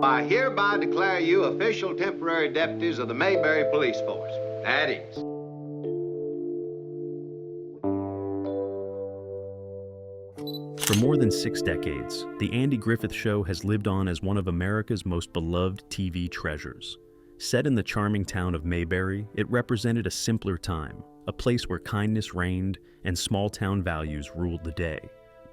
I hereby declare you official temporary deputies of the Mayberry Police Force. At ease. For more than 6 decades, The Andy Griffith Show has lived on as one of America's most beloved TV treasures. Set in the charming town of Mayberry, it represented a simpler time, a place where kindness reigned and small-town values ruled the day.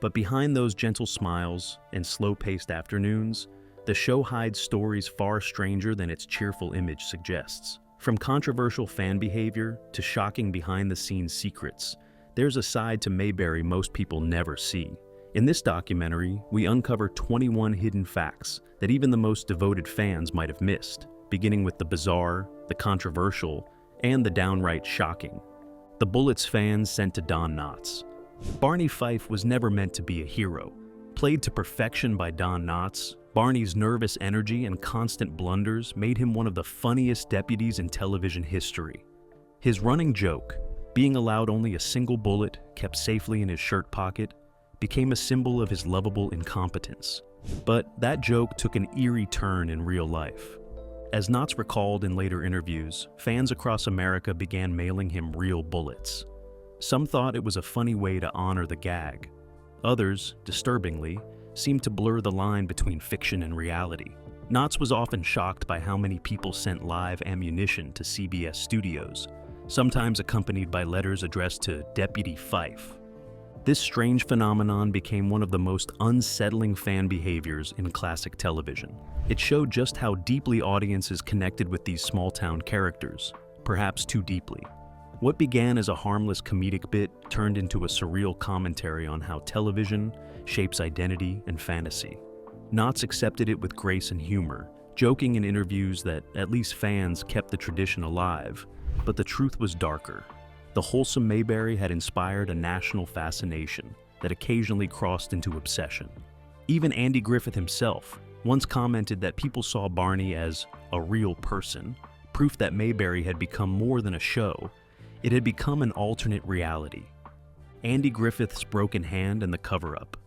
But behind those gentle smiles and slow-paced afternoons, the show hides stories far stranger than its cheerful image suggests. From controversial fan behavior to shocking behind-the-scenes secrets, there's a side to Mayberry most people never see. In this documentary, we uncover 21 hidden facts that even the most devoted fans might have missed, beginning with the bizarre, the controversial, and the downright shocking. The bullets fans sent to Don Knotts. Barney Fife was never meant to be a hero. Played to perfection by Don Knotts, Barney's nervous energy and constant blunders made him one of the funniest deputies in television history. His running joke, being allowed only a single bullet kept safely in his shirt pocket, became a symbol of his lovable incompetence. But that joke took an eerie turn in real life. As Knotts recalled in later interviews, fans across America began mailing him real bullets. Some thought it was a funny way to honor the gag. Others, disturbingly, seemed to blur the line between fiction and reality. Knotts was often shocked by how many people sent live ammunition to CBS studios, sometimes accompanied by letters addressed to Deputy Fife. This strange phenomenon became one of the most unsettling fan behaviors in classic television. It showed just how deeply audiences connected with these small-town characters, perhaps too deeply. What began as a harmless comedic bit turned into a surreal commentary on how television shapes identity and fantasy. Knotts accepted it with grace and humor, joking in interviews that at least fans kept the tradition alive, but the truth was darker. The wholesome Mayberry had inspired a national fascination that occasionally crossed into obsession. Even Andy Griffith himself once commented that people saw Barney as a real person, proof that Mayberry had become more than a show. It had become an alternate reality. Andy Griffith's broken hand and the cover-up.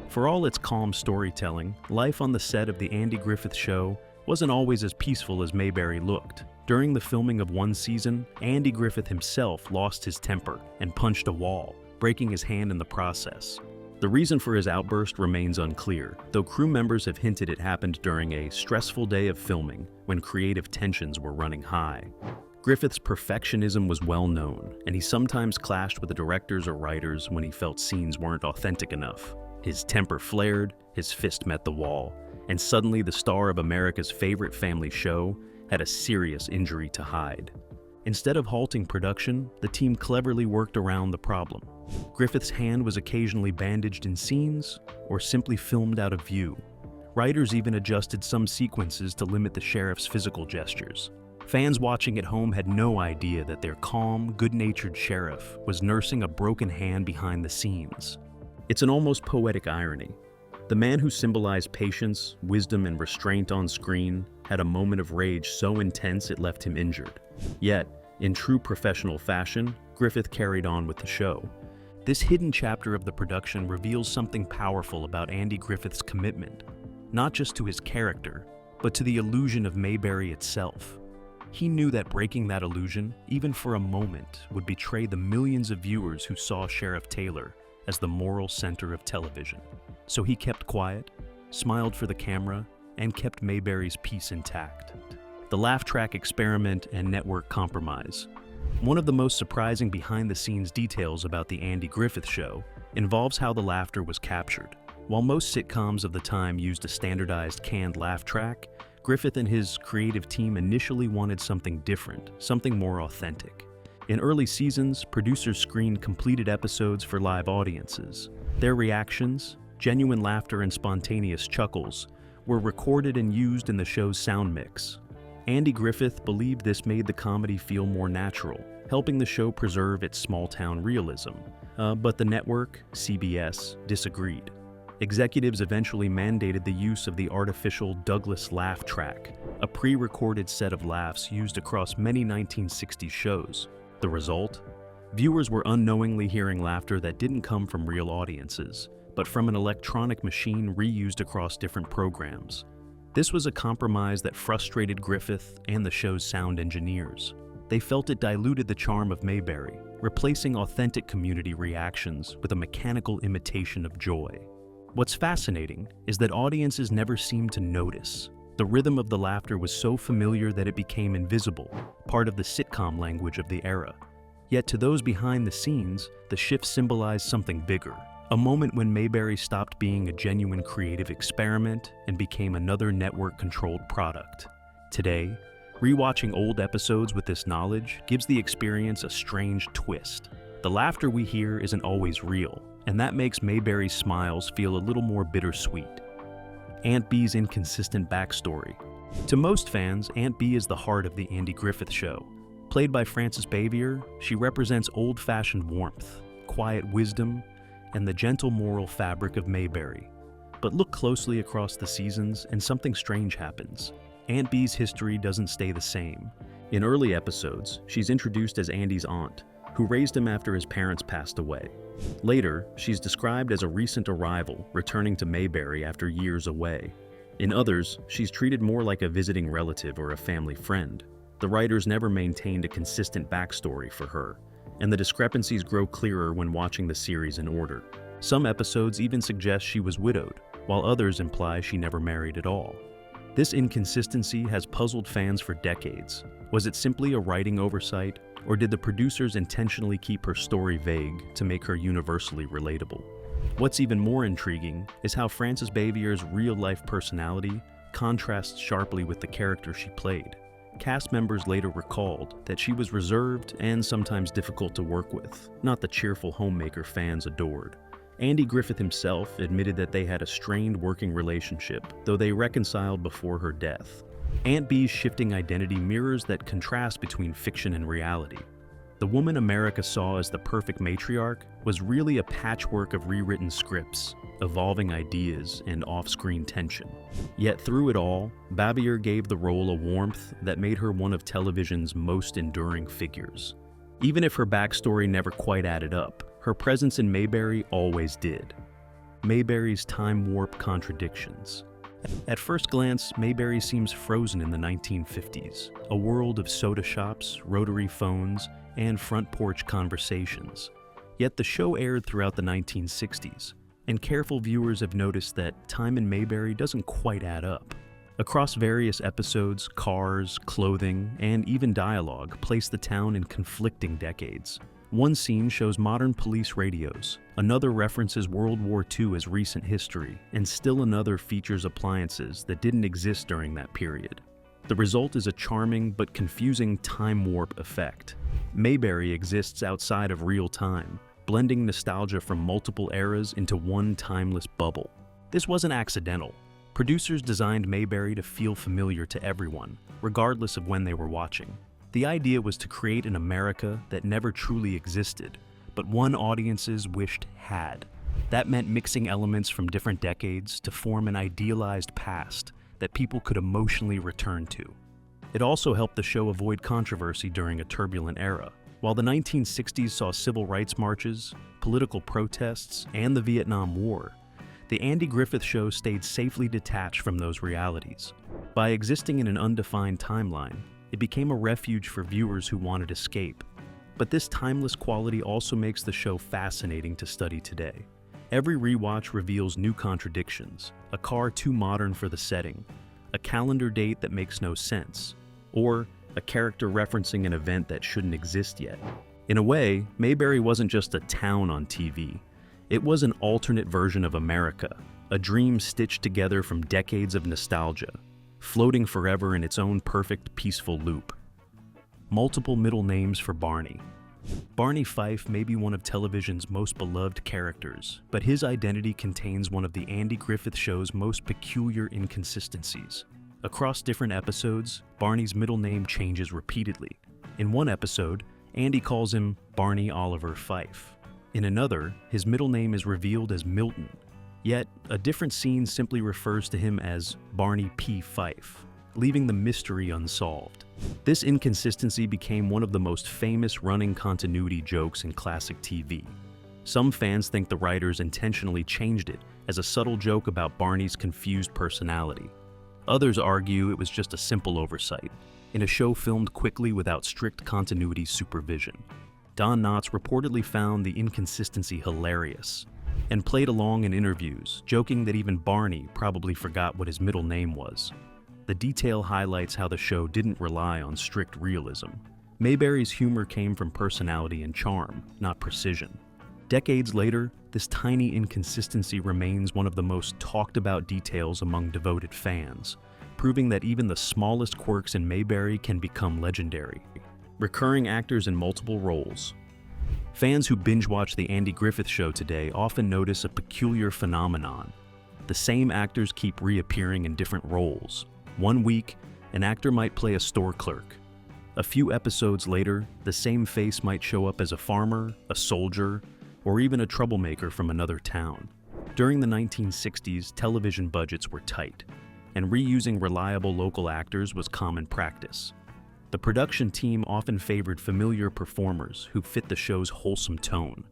For all its calm storytelling, life on the set of The Andy Griffith Show wasn't always as peaceful as Mayberry looked. During the filming of one season, Andy Griffith himself lost his temper and punched a wall, breaking his hand in the process. The reason for his outburst remains unclear, though crew members have hinted it happened during a stressful day of filming when creative tensions were running high. Griffith's perfectionism was well known, and he sometimes clashed with the directors or writers when he felt scenes weren't authentic enough. His temper flared, his fist met the wall, and suddenly the star of America's favorite family show had a serious injury to hide. Instead of halting production, the team cleverly worked around the problem. Griffith's hand was occasionally bandaged in scenes, or simply filmed out of view. Writers even adjusted some sequences to limit the sheriff's physical gestures. Fans watching at home had no idea that their calm, good-natured sheriff was nursing a broken hand behind the scenes. It's an almost poetic irony. The man who symbolized patience, wisdom, and restraint on screen had a moment of rage so intense it left him injured. Yet, in true professional fashion, Griffith carried on with the show. This hidden chapter of the production reveals something powerful about Andy Griffith's commitment, not just to his character, but to the illusion of Mayberry itself. He knew that breaking that illusion, even for a moment, would betray the millions of viewers who saw Sheriff Taylor as the moral center of television. So he kept quiet, smiled for the camera, and kept Mayberry's peace intact. The laugh track experiment and network compromise. One of the most surprising behind-the-scenes details about The Andy Griffith Show involves how the laughter was captured. While most sitcoms of the time used a standardized canned laugh track, Griffith and his creative team initially wanted something different, something more authentic. In early seasons, producers screened completed episodes for live audiences. Their reactions, genuine laughter and spontaneous chuckles, were recorded and used in the show's sound mix. Andy Griffith believed this made the comedy feel more natural, helping the show preserve its small-town realism. But the network, CBS, disagreed. Executives eventually mandated the use of the artificial Douglas laugh track, a pre-recorded set of laughs used across many 1960s shows. The result? Viewers were unknowingly hearing laughter that didn't come from real audiences, but from an electronic machine reused across different programs. This was a compromise that frustrated Griffith and the show's sound engineers. They felt it diluted the charm of Mayberry, replacing authentic community reactions with a mechanical imitation of joy. What's fascinating is that audiences never seemed to notice. The rhythm of the laughter was so familiar that it became invisible, part of the sitcom language of the era. Yet to those behind the scenes, the shift symbolized something bigger, a moment when Mayberry stopped being a genuine creative experiment and became another network-controlled product. Today, rewatching old episodes with this knowledge gives the experience a strange twist. The laughter we hear isn't always real, and that makes Mayberry's smiles feel a little more bittersweet. Aunt Bee's inconsistent backstory. To most fans, Aunt Bee is the heart of the Andy Griffith Show. Played by Frances Bavier, she represents old-fashioned warmth, quiet wisdom, and the gentle moral fabric of Mayberry. But look closely across the seasons and something strange happens. Aunt Bee's history doesn't stay the same. In early episodes, she's introduced as Andy's aunt, who raised him after his parents passed away. Later, she's described as a recent arrival, returning to Mayberry after years away. In others, she's treated more like a visiting relative or a family friend. The writers never maintained a consistent backstory for her, and the discrepancies grow clearer when watching the series in order. Some episodes even suggest she was widowed, while others imply she never married at all. This inconsistency has puzzled fans for decades. Was it simply a writing oversight, or did the producers intentionally keep her story vague to make her universally relatable? What's even more intriguing is how Frances Bavier's real-life personality contrasts sharply with the character she played. Cast members later recalled that she was reserved and sometimes difficult to work with, not the cheerful homemaker fans adored. Andy Griffith himself admitted that they had a strained working relationship, though they reconciled before her death. Aunt Bee's shifting identity mirrors that contrast between fiction and reality. The woman America saw as the perfect matriarch was really a patchwork of rewritten scripts, evolving ideas, and off-screen tension. Yet through it all, Bavier gave the role a warmth that made her one of television's most enduring figures. Even if her backstory never quite added up, her presence in Mayberry always did. Mayberry's time warp contradictions. At first glance, Mayberry seems frozen in the 1950s, a world of soda shops, rotary phones, and front porch conversations. Yet the show aired throughout the 1960s, and careful viewers have noticed that time in Mayberry doesn't quite add up. Across various episodes, cars, clothing, and even dialogue place the town in conflicting decades. One scene shows modern police radios, another references World War II as recent history, and still another features appliances that didn't exist during that period. The result is a charming but confusing time warp effect. Mayberry exists outside of real time, blending nostalgia from multiple eras into one timeless bubble. This wasn't accidental. Producers designed Mayberry to feel familiar to everyone, regardless of when they were watching. The idea was to create an America that never truly existed, but one audiences wished had. That meant mixing elements from different decades to form an idealized past that people could emotionally return to. It also helped the show avoid controversy during a turbulent era. While the 1960s saw civil rights marches, political protests, and the Vietnam War, the Andy Griffith Show stayed safely detached from those realities. By existing in an undefined timeline, it became a refuge for viewers who wanted escape. But this timeless quality also makes the show fascinating to study today. Every rewatch reveals new contradictions, a car too modern for the setting, a calendar date that makes no sense, or a character referencing an event that shouldn't exist yet. In a way, Mayberry wasn't just a town on TV. It was an alternate version of America, a dream stitched together from decades of nostalgia, floating forever in its own perfect, peaceful loop. Multiple middle names for Barney. Barney Fife may be one of television's most beloved characters, but his identity contains one of the Andy Griffith Show's most peculiar inconsistencies. Across different episodes, Barney's middle name changes repeatedly. In one episode, Andy calls him Barney Oliver Fife. In another, his middle name is revealed as Milton. Yet, a different scene simply refers to him as Barney P. Fife, leaving the mystery unsolved. This inconsistency became one of the most famous running continuity jokes in classic TV. Some fans think the writers intentionally changed it as a subtle joke about Barney's confused personality. Others argue it was just a simple oversight, in a show filmed quickly without strict continuity supervision. Don Knotts reportedly found the inconsistency hilarious, and played along in interviews, joking that even Barney probably forgot what his middle name was. The detail highlights how the show didn't rely on strict realism. Mayberry's humor came from personality and charm, not precision. Decades later, this tiny inconsistency remains one of the most talked about details among devoted fans, proving that even the smallest quirks in Mayberry can become legendary. Recurring actors in multiple roles. Fans who binge-watch The Andy Griffith Show today often notice a peculiar phenomenon. The same actors keep reappearing in different roles. One week, an actor might play a store clerk. A few episodes later, the same face might show up as a farmer, a soldier, or even a troublemaker from another town. During the 1960s, television budgets were tight, and reusing reliable local actors was common practice. The production team often favored familiar performers who fit the show's wholesome tone.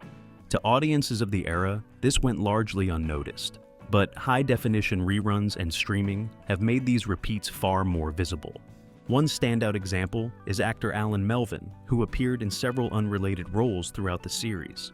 To audiences of the era, this went largely unnoticed, but high-definition reruns and streaming have made these repeats far more visible. One standout example is actor Alan Melvin, who appeared in several unrelated roles throughout the series.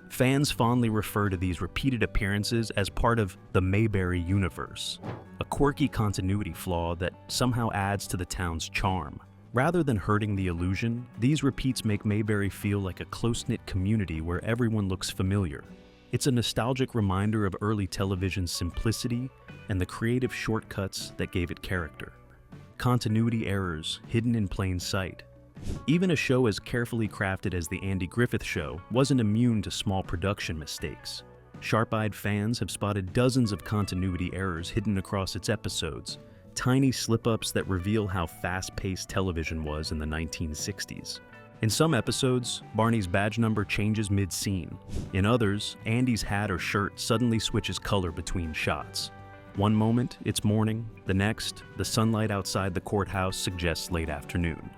Fans fondly refer to these repeated appearances as part of the Mayberry universe, a quirky continuity flaw that somehow adds to the town's charm. Rather than hurting the illusion, these repeats make Mayberry feel like a close-knit community where everyone looks familiar. It's a nostalgic reminder of early television's simplicity and the creative shortcuts that gave it character. Continuity errors hidden in plain sight. Even a show as carefully crafted as The Andy Griffith Show wasn't immune to small production mistakes. Sharp-eyed fans have spotted dozens of continuity errors hidden across its episodes, tiny slip-ups that reveal how fast-paced television was in the 1960s. In some episodes, Barney's badge number changes mid-scene. In others, Andy's hat or shirt suddenly switches color between shots. One moment, it's morning. The next, the sunlight outside the courthouse suggests late afternoon.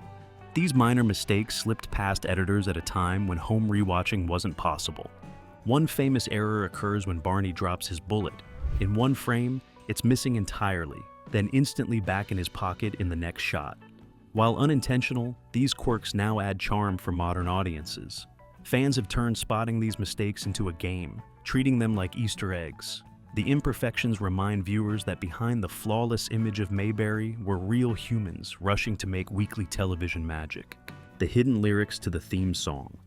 These minor mistakes slipped past editors at a time when home rewatching wasn't possible. One famous error occurs when Barney drops his bullet. In one frame, it's missing entirely, then instantly back in his pocket in the next shot. While unintentional, these quirks now add charm for modern audiences. Fans have turned spotting these mistakes into a game, treating them like Easter eggs. The imperfections remind viewers that behind the flawless image of Mayberry were real humans rushing to make weekly television magic. The hidden lyrics to the theme song.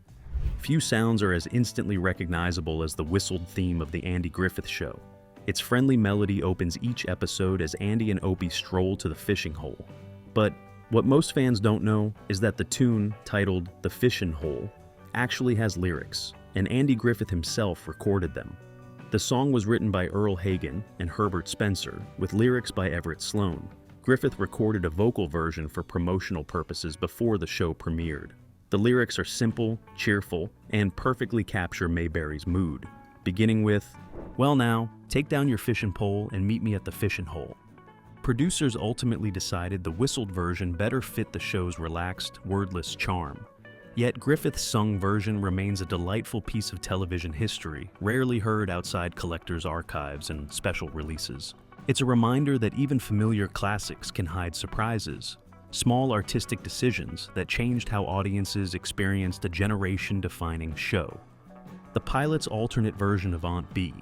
Few sounds are as instantly recognizable as the whistled theme of The Andy Griffith Show. Its friendly melody opens each episode as Andy and Opie stroll to the fishing hole. But what most fans don't know is that the tune, titled The Fishin' Hole, actually has lyrics, and Andy Griffith himself recorded them. The song was written by Earl Hagen and Herbert Spencer, with lyrics by Everett Sloan. Griffith recorded a vocal version for promotional purposes before the show premiered. The lyrics are simple, cheerful, and perfectly capture Mayberry's mood, beginning with, "Well now, take down your fishing pole and meet me at the fishing hole." Producers ultimately decided the whistled version better fit the show's relaxed, wordless charm. Yet Griffith's sung version remains a delightful piece of television history, rarely heard outside collectors' archives and special releases. It's a reminder that even familiar classics can hide surprises, small artistic decisions that changed how audiences experienced a generation-defining show. The pilot's alternate version of Aunt Bee.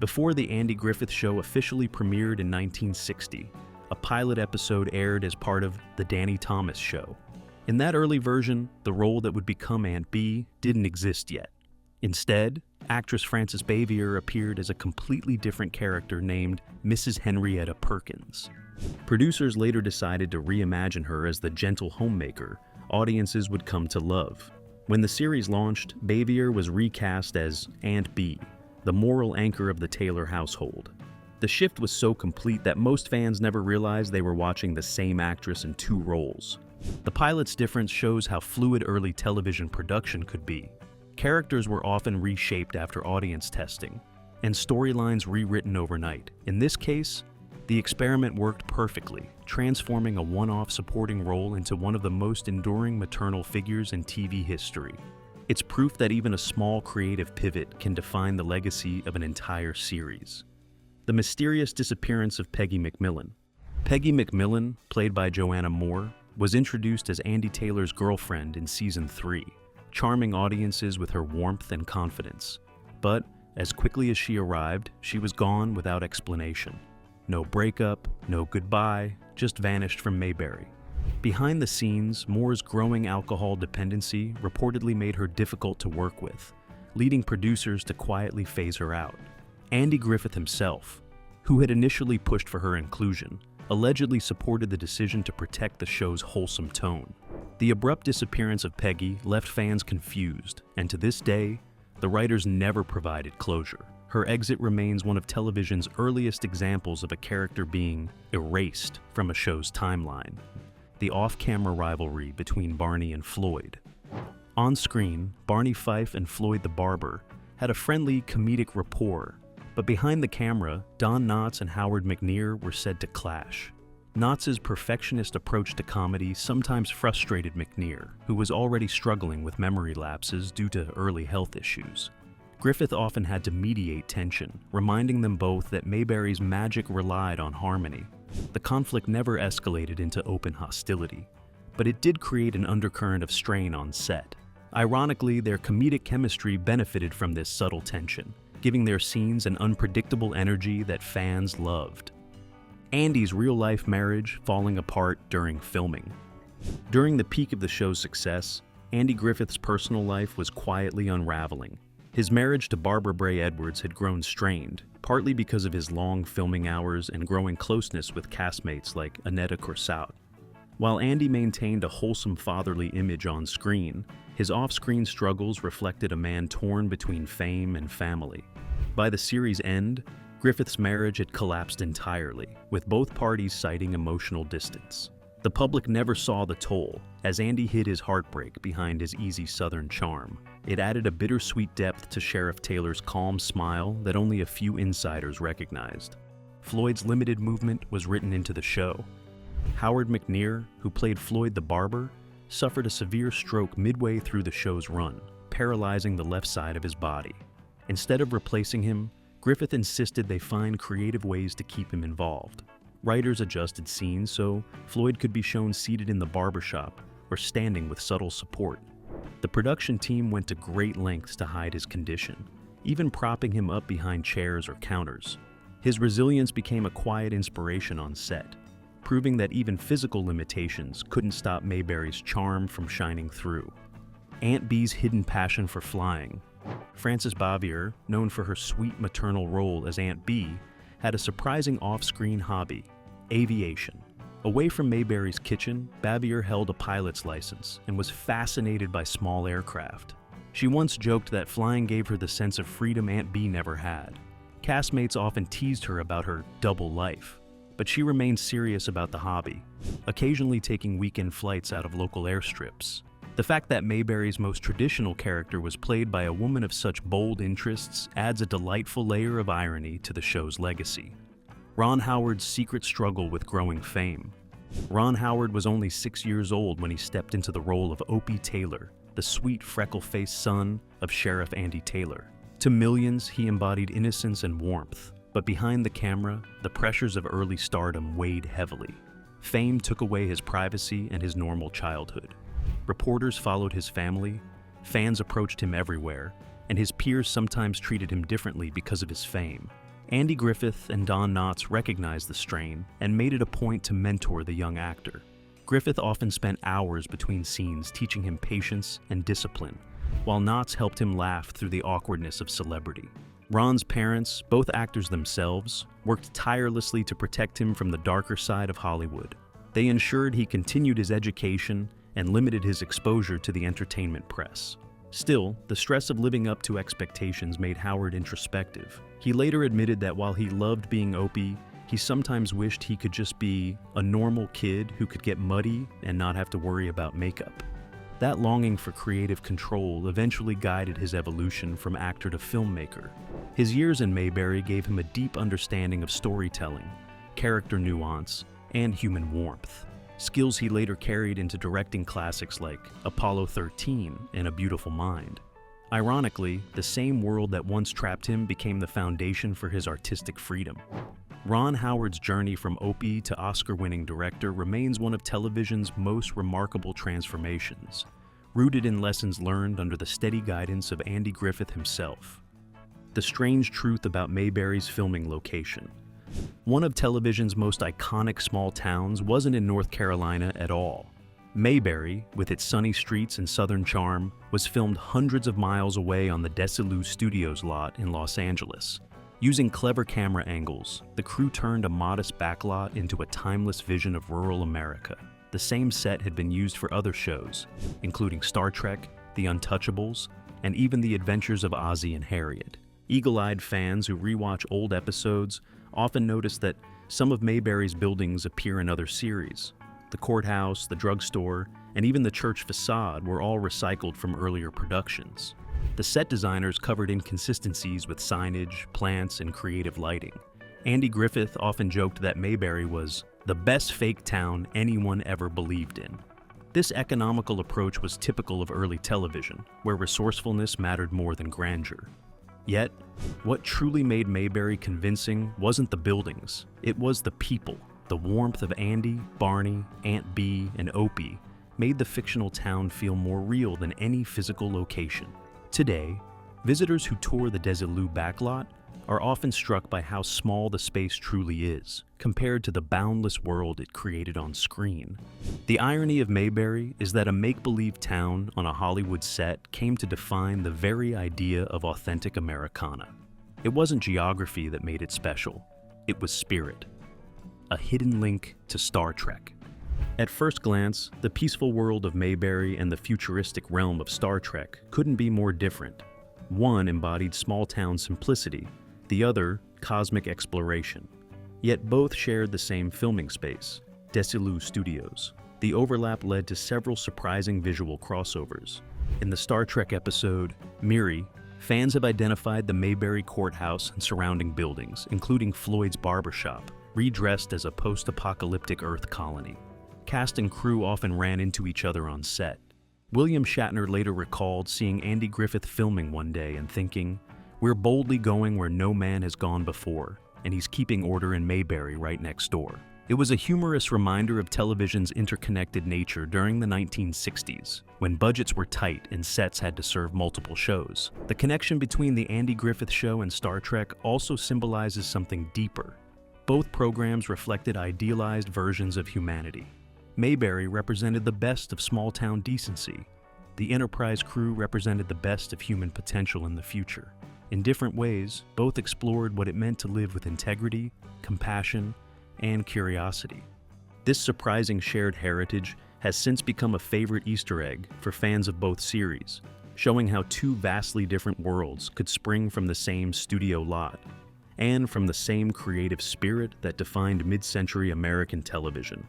Before The Andy Griffith Show officially premiered in 1960, a pilot episode aired as part of The Danny Thomas Show. In that early version, the role that would become Aunt Bee didn't exist yet. Instead, actress Frances Bavier appeared as a completely different character named Mrs. Henrietta Perkins. Producers later decided to reimagine her as the gentle homemaker audiences would come to love. When the series launched, Bavier was recast as Aunt Bee, the moral anchor of the Taylor household. The shift was so complete that most fans never realized they were watching the same actress in two roles. The pilot's difference shows how fluid early television production could be. Characters were often reshaped after audience testing, and storylines rewritten overnight. In this case, the experiment worked perfectly, transforming a one-off supporting role into one of the most enduring maternal figures in TV history. It's proof that even a small creative pivot can define the legacy of an entire series. The mysterious disappearance of Peggy McMillan. Peggy McMillan, played by Joanna Moore, was introduced as Andy Taylor's girlfriend in Season 3, charming audiences with her warmth and confidence. But as quickly as she arrived, she was gone without explanation. No breakup, no goodbye, just vanished from Mayberry. Behind the scenes, Moore's growing alcohol dependency reportedly made her difficult to work with, leading producers to quietly phase her out. Andy Griffith himself, who had initially pushed for her inclusion, allegedly supported the decision to protect the show's wholesome tone. The abrupt disappearance of Peggy left fans confused, and to this day, the writers never provided closure. Her exit remains one of television's earliest examples of a character being erased from a show's timeline. The off-camera rivalry between Barney and Floyd. On screen, Barney Fife and Floyd the Barber had a friendly, comedic rapport, but behind the camera, Don Knotts and Howard McNear were said to clash. Knotts' perfectionist approach to comedy sometimes frustrated McNear, who was already struggling with memory lapses due to early health issues. Griffith often had to mediate tension, reminding them both that Mayberry's magic relied on harmony. The conflict never escalated into open hostility, but it did create an undercurrent of strain on set. Ironically, their comedic chemistry benefited from this subtle tension, giving their scenes an unpredictable energy that fans loved. Andy's real-life marriage falling apart during filming. During the peak of the show's success, Andy Griffith's personal life was quietly unraveling. His marriage to Barbara Bray Edwards had grown strained, partly because of his long filming hours and growing closeness with castmates like Annetta Corsaut. While Andy maintained a wholesome fatherly image on screen, his off-screen struggles reflected a man torn between fame and family. By the series' end, Griffith's marriage had collapsed entirely, with both parties citing emotional distance. The public never saw the toll, as Andy hid his heartbreak behind his easy Southern charm. It added a bittersweet depth to Sheriff Taylor's calm smile that only a few insiders recognized. Floyd's limited movement was written into the show. Howard McNear, who played Floyd the Barber, suffered a severe stroke midway through the show's run, paralyzing the left side of his body. Instead of replacing him, Griffith insisted they find creative ways to keep him involved. Writers adjusted scenes so Floyd could be shown seated in the barbershop or standing with subtle support. The production team went to great lengths to hide his condition, even propping him up behind chairs or counters. His resilience became a quiet inspiration on set, proving that even physical limitations couldn't stop Mayberry's charm from shining through. Aunt Bee's hidden passion for flying. Frances Bavier, known for her sweet maternal role as Aunt Bee, had a surprising off-screen hobby: aviation. Away from Mayberry's kitchen, Bavier held a pilot's license and was fascinated by small aircraft. She once joked that flying gave her the sense of freedom Aunt Bee never had. Castmates often teased her about her double life, but she remained serious about the hobby, occasionally taking weekend flights out of local airstrips. The fact that Mayberry's most traditional character was played by a woman of such bold interests adds a delightful layer of irony to the show's legacy. Ron Howard's secret struggle with growing fame. Ron Howard was only 6 years old when he stepped into the role of Opie Taylor, the sweet freckle-faced son of Sheriff Andy Taylor. To millions, he embodied innocence and warmth, but behind the camera, the pressures of early stardom weighed heavily. Fame took away his privacy and his normal childhood. Reporters followed his family, fans approached him everywhere, and his peers sometimes treated him differently because of his fame. Andy Griffith and Don Knotts recognized the strain and made it a point to mentor the young actor. Griffith often spent hours between scenes teaching him patience and discipline, while Knotts helped him laugh through the awkwardness of celebrity. Ron's parents, both actors themselves, worked tirelessly to protect him from the darker side of Hollywood. They ensured he continued his education and limited his exposure to the entertainment press. Still, the stress of living up to expectations made Howard introspective. He later admitted that while he loved being Opie, he sometimes wished he could just be a normal kid who could get muddy and not have to worry about makeup. That longing for creative control eventually guided his evolution from actor to filmmaker. His years in Mayberry gave him a deep understanding of storytelling, character nuance, and human warmth, skills he later carried into directing classics like Apollo 13 and A Beautiful Mind. Ironically, the same world that once trapped him became the foundation for his artistic freedom. Ron Howard's journey from Opie to Oscar-winning director remains one of television's most remarkable transformations, rooted in lessons learned under the steady guidance of Andy Griffith himself. The strange truth about Mayberry's filming location. One of television's most iconic small towns wasn't in North Carolina at all. Mayberry, with its sunny streets and southern charm, was filmed hundreds of miles away on the Desilu Studios lot in Los Angeles. Using clever camera angles, the crew turned a modest backlot into a timeless vision of rural America. The same set had been used for other shows, including Star Trek, The Untouchables, and even The Adventures of Ozzie and Harriet. Eagle-eyed fans who rewatch old episodes often notice that some of Mayberry's buildings appear in other series. The courthouse, the drugstore, and even the church facade were all recycled from earlier productions. The set designers covered inconsistencies with signage, plants, and creative lighting. Andy Griffith often joked that Mayberry was the best fake town anyone ever believed in. This economical approach was typical of early television, where resourcefulness mattered more than grandeur. Yet, what truly made Mayberry convincing wasn't the buildings, it was the people. The warmth of Andy, Barney, Aunt Bee, and Opie made the fictional town feel more real than any physical location. Today, visitors who tour the Desilu backlot are often struck by how small the space truly is, compared to the boundless world it created on screen. The irony of Mayberry is that a make-believe town on a Hollywood set came to define the very idea of authentic Americana. It wasn't geography that made it special, it was spirit. A hidden link to Star Trek. At first glance, the peaceful world of Mayberry and the futuristic realm of Star Trek couldn't be more different. One embodied small-town simplicity, the other, cosmic exploration. Yet both shared the same filming space, Desilu Studios. The overlap led to several surprising visual crossovers. In the Star Trek episode, Mayberry, fans have identified the Mayberry courthouse and surrounding buildings, including Floyd's barbershop, redressed as a post-apocalyptic Earth colony. Cast and crew often ran into each other on set. William Shatner later recalled seeing Andy Griffith filming one day and thinking, "We're boldly going where no man has gone before, and he's keeping order in Mayberry right next door." It was a humorous reminder of television's interconnected nature during the 1960s, when budgets were tight and sets had to serve multiple shows. The connection between The Andy Griffith Show and Star Trek also symbolizes something deeper. Both programs reflected idealized versions of humanity. Mayberry represented the best of small-town decency. The Enterprise crew represented the best of human potential in the future. In different ways, both explored what it meant to live with integrity, compassion, and curiosity. This surprising shared heritage has since become a favorite Easter egg for fans of both series, showing how two vastly different worlds could spring from the same studio lot, and from the same creative spirit that defined mid-century American television.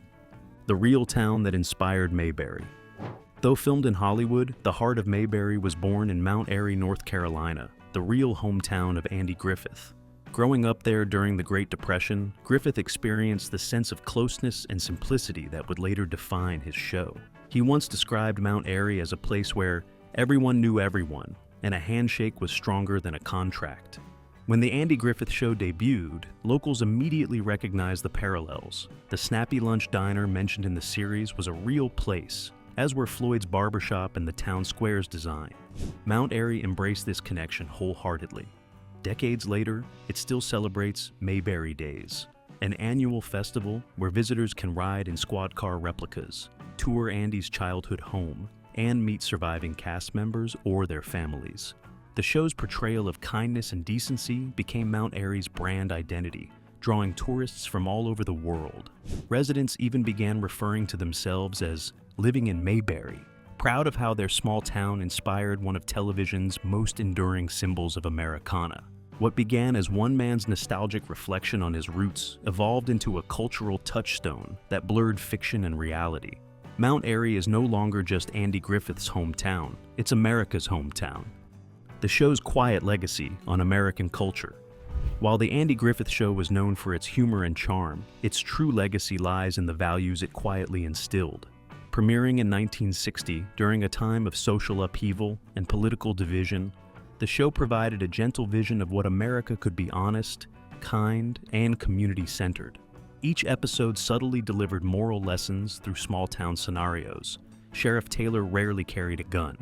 The real town that inspired Mayberry. Though filmed in Hollywood, the heart of Mayberry was born in Mount Airy, North Carolina, the real hometown of Andy Griffith. Growing up there during the Great Depression, Griffith experienced the sense of closeness and simplicity that would later define his show. He once described Mount Airy as a place where everyone knew everyone, and a handshake was stronger than a contract. When The Andy Griffith Show debuted, locals immediately recognized the parallels. The Snappy Lunch Diner mentioned in the series was a real place, as were Floyd's barbershop and the town square's design. Mount Airy embraced this connection wholeheartedly. Decades later, it still celebrates Mayberry Days, an annual festival where visitors can ride in squad car replicas, tour Andy's childhood home, and meet surviving cast members or their families. The show's portrayal of kindness and decency became Mount Airy's brand identity, drawing tourists from all over the world. Residents even began referring to themselves as living in Mayberry, proud of how their small town inspired one of television's most enduring symbols of Americana. What began as one man's nostalgic reflection on his roots evolved into a cultural touchstone that blurred fiction and reality. Mount Airy is no longer just Andy Griffith's hometown, it's America's hometown. The show's quiet legacy on American culture. While The Andy Griffith Show was known for its humor and charm, its true legacy lies in the values it quietly instilled. Premiering in 1960 during a time of social upheaval and political division, the show provided a gentle vision of what America could be honest, kind, and community-centered. Each episode subtly delivered moral lessons through small-town scenarios. Sheriff Taylor rarely carried a gun.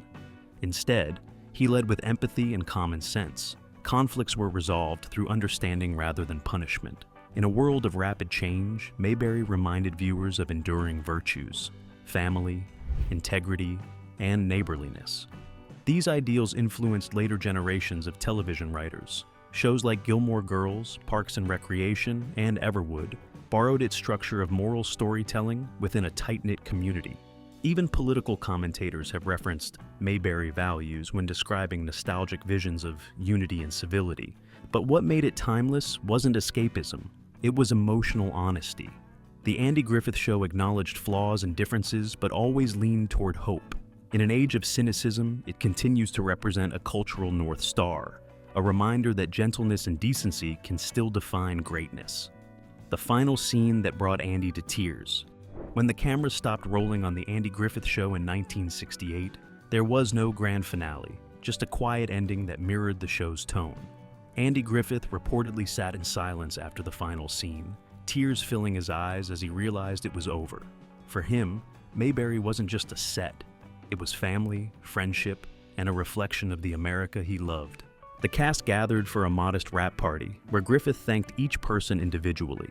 Instead, he led with empathy and common sense. Conflicts were resolved through understanding rather than punishment. In a world of rapid change, Mayberry reminded viewers of enduring virtues: family, integrity, and neighborliness. These ideals influenced later generations of television writers. Shows like Gilmore Girls, Parks and Recreation, and Everwood borrowed its structure of moral storytelling within a tight-knit community. Even political commentators have referenced Mayberry values when describing nostalgic visions of unity and civility. But what made it timeless wasn't escapism, it was emotional honesty. The Andy Griffith Show acknowledged flaws and differences, but always leaned toward hope. In an age of cynicism, it continues to represent a cultural North Star, a reminder that gentleness and decency can still define greatness. The final scene that brought Andy to tears. When the camera stopped rolling on The Andy Griffith Show in 1968, there was no grand finale, just a quiet ending that mirrored the show's tone. Andy Griffith reportedly sat in silence after the final scene, tears filling his eyes as he realized it was over. For him, Mayberry wasn't just a set. It was family, friendship, and a reflection of the America he loved. The cast gathered for a modest wrap party, where Griffith thanked each person individually.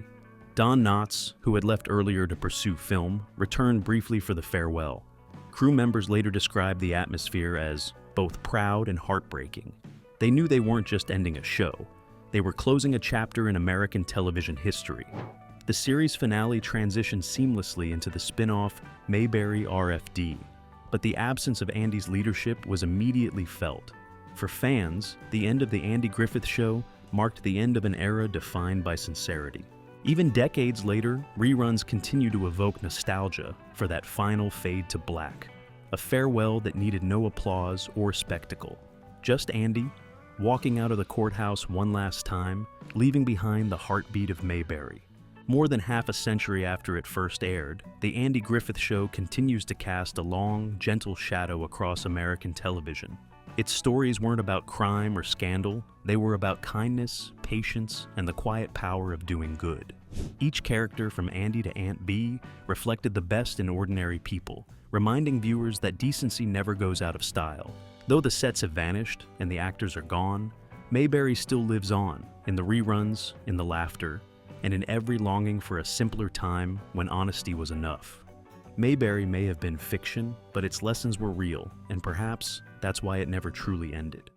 Don Knotts, who had left earlier to pursue film, returned briefly for the farewell. Crew members later described the atmosphere as both proud and heartbreaking. They knew they weren't just ending a show. They were closing a chapter in American television history. The series finale transitioned seamlessly into the spin-off Mayberry RFD, but the absence of Andy's leadership was immediately felt. For fans, the end of The Andy Griffith Show marked the end of an era defined by sincerity. Even decades later, reruns continue to evoke nostalgia for that final fade to black, a farewell that needed no applause or spectacle. Just Andy, walking out of the courthouse one last time, leaving behind the heartbeat of Mayberry. More than half a century after it first aired, The Andy Griffith Show continues to cast a long, gentle shadow across American television. Its stories weren't about crime or scandal, they were about kindness, patience, and the quiet power of doing good. Each character from Andy to Aunt Bee reflected the best in ordinary people, reminding viewers that decency never goes out of style. Though the sets have vanished and the actors are gone, Mayberry still lives on, in the reruns, in the laughter, and in every longing for a simpler time when honesty was enough. Mayberry may have been fiction, but its lessons were real, and perhaps that's why it never truly ended.